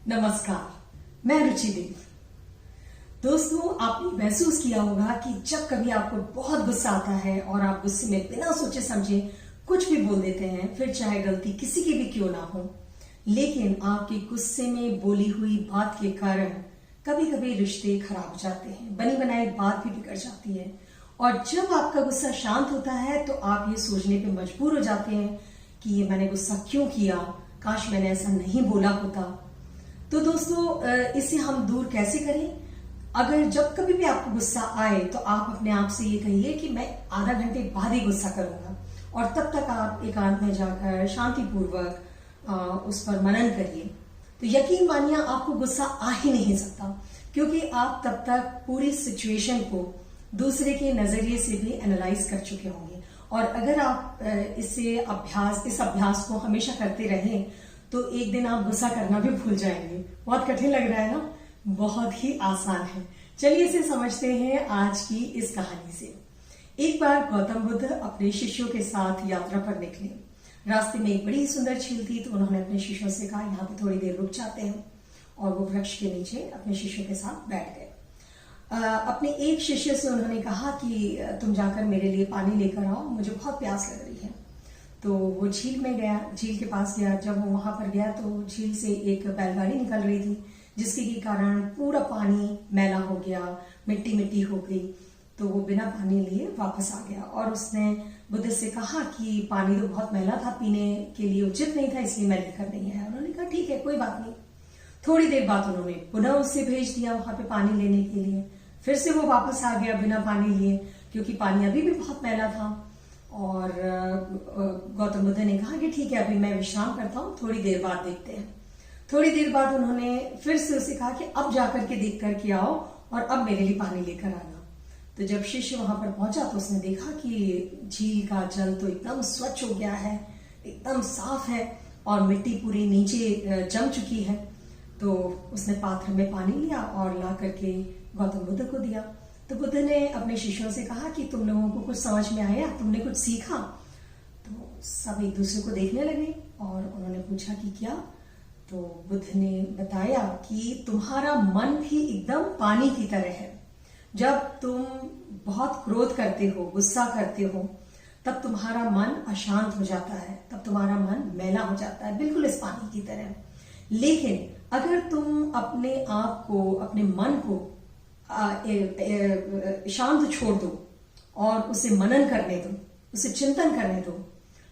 नमस्कार, मैं रुचि देव। दोस्तों, आपने महसूस किया होगा कि जब कभी आपको बहुत गुस्सा आता है और आप गुस्से में बिना सोचे समझे कुछ भी बोल देते हैं, फिर चाहे गलती किसी की भी क्यों ना हो, लेकिन आपके गुस्से में बोली हुई बात के कारण कभी कभी रिश्ते खराब हो जाते हैं, बनी बनाई बात भी बिगड़ जाती है। और जब आपका गुस्सा शांत होता है तो आप ये सोचने पे मजबूर हो जाते हैं कि ये मैंने गुस्सा क्यों किया, काश मैंने ऐसा नहीं बोला होता। तो दोस्तों, इसे हम दूर कैसे करें? अगर जब कभी भी आपको गुस्सा आए तो आप अपने आप से ये कहिए कि मैं आधा घंटे बाद ही गुस्सा करूंगा, और तब तक आप एकांत में जाकर शांतिपूर्वक उस पर मनन करिए। तो यकीन मानिए आपको गुस्सा आ ही नहीं सकता, क्योंकि आप तब तक पूरी सिचुएशन को दूसरे के नजरिए से भी एनालाइज कर चुके होंगे। और अगर आप इस अभ्यास को हमेशा करते रहें तो एक दिन आप गुस्सा करना भी भूल जाएंगे। बहुत कठिन लग रहा है ना? बहुत ही आसान है। चलिए इसे समझते हैं आज की इस कहानी से। एक बार गौतम बुद्ध अपने शिष्यों के साथ यात्रा पर निकले। रास्ते में एक बड़ी सुंदर झील थी, तो उन्होंने अपने शिष्यों से कहा यहाँ पे थोड़ी देर रुक जाते हैं, और वो वृक्ष के नीचे अपने शिष्यों के साथ बैठ गए। अपने एक शिष्य से उन्होंने कहा कि तुम जाकर मेरे लिए पानी लेकर आओ, मुझे बहुत प्यास लग रही है। तो वो झील में गया, झील के पास गया। जब वो वहां पर गया तो झील से एक बैलगाड़ी निकल रही थी, जिसके कारण पूरा पानी मैला हो गया, मिट्टी मिट्टी हो गई। तो वो बिना पानी लिए वापस आ गया, और उसने बुद्ध से कहा कि पानी तो बहुत मैला था, पीने के लिए उचित नहीं था, इसलिए मैं लेकर नहीं आया। उन्होंने कहा ठीक है, कोई बात नहीं। थोड़ी देर बाद उन्होंने पुनः उससे भेज दिया वहां पे पानी लेने के लिए। फिर से वो वापस आ गया बिना पानी लिए, क्योंकि पानी अभी भी बहुत मैला था। और गौतम बुद्ध ने कहा कि ठीक है, अभी मैं विश्राम करता हूँ, थोड़ी देर बाद देखते हैं। थोड़ी देर बाद उन्होंने फिर से उसे कहा कि अब जाकर के देख करके आओ, और अब मेरे लिए पानी लेकर आना। तो जब शिष्य वहां पर पहुंचा तो उसने देखा कि झील का जल तो एकदम स्वच्छ हो गया है, एकदम साफ है, और मिट्टी पूरी नीचे जम चुकी है। तो उसने पात्र में पानी लिया और ला करके गौतम बुद्ध को दिया। तो बुद्ध ने अपने शिष्यों से कहा कि तुम लोगों को कुछ समझ में आया, तुमने कुछ सीखा? तो सब एक दूसरे को देखने लगे, और उन्होंने पूछा कि क्या? तो बुद्ध ने बताया कि तुम्हारा मन भी एकदम पानी की तरह है। जब तुम बहुत क्रोध करते हो, गुस्सा करते हो, तब तुम्हारा मन अशांत हो जाता है, तब तुम्हारा मन मैला हो जाता है, बिल्कुल इस पानी की तरह। लेकिन अगर तुम अपने आप को, अपने मन को शांत छोड़ दो और उसे मनन करने दो, उसे चिंतन करने दो,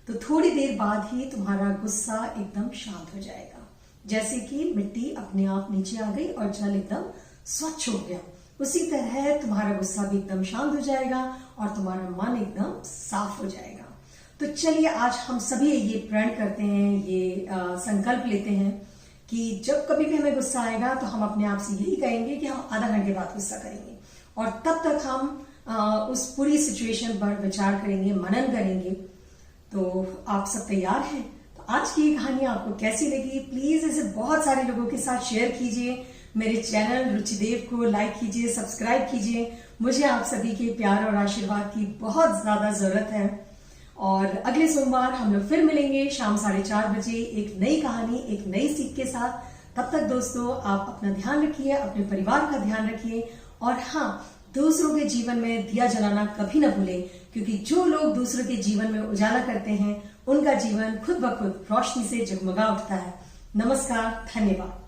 तो थोड़ी देर बाद ही तुम्हारा गुस्सा एकदम शांत हो जाएगा। जैसे कि मिट्टी अपने आप नीचे आ गई और जल एकदम स्वच्छ हो गया, उसी तरह तुम्हारा गुस्सा भी एकदम शांत हो जाएगा और तुम्हारा मन एकदम साफ हो जाएगा। तो चलिए आज हम सभी ये प्रण करते हैं, ये संकल्प लेते हैं कि जब कभी भी हमें गुस्सा आएगा तो हम अपने आप से यही कहेंगे कि हम आधा घंटे बाद गुस्सा करेंगे, और तब तक हम उस पूरी सिचुएशन पर विचार करेंगे, मनन करेंगे। तो आप सब तैयार हैं? तो आज की ये कहानी आपको कैसी लगी? प्लीज इसे बहुत सारे लोगों के साथ शेयर कीजिए। मेरे चैनल रुचि देव को लाइक कीजिए, सब्सक्राइब कीजिए। मुझे आप सभी के प्यार और आशीर्वाद की बहुत ज्यादा जरूरत है। और अगले सोमवार हम लोग फिर मिलेंगे शाम 4:30 बजे, एक नई कहानी, एक नई सीख के साथ। तब तक दोस्तों, आप अपना ध्यान रखिए, अपने परिवार का ध्यान रखिए, और हाँ, दूसरों के जीवन में दिया जलाना कभी ना भूलें, क्योंकि जो लोग दूसरों के जीवन में उजाला करते हैं उनका जीवन खुद ब खुद रोशनी से जगमगा उठता है। नमस्कार, धन्यवाद।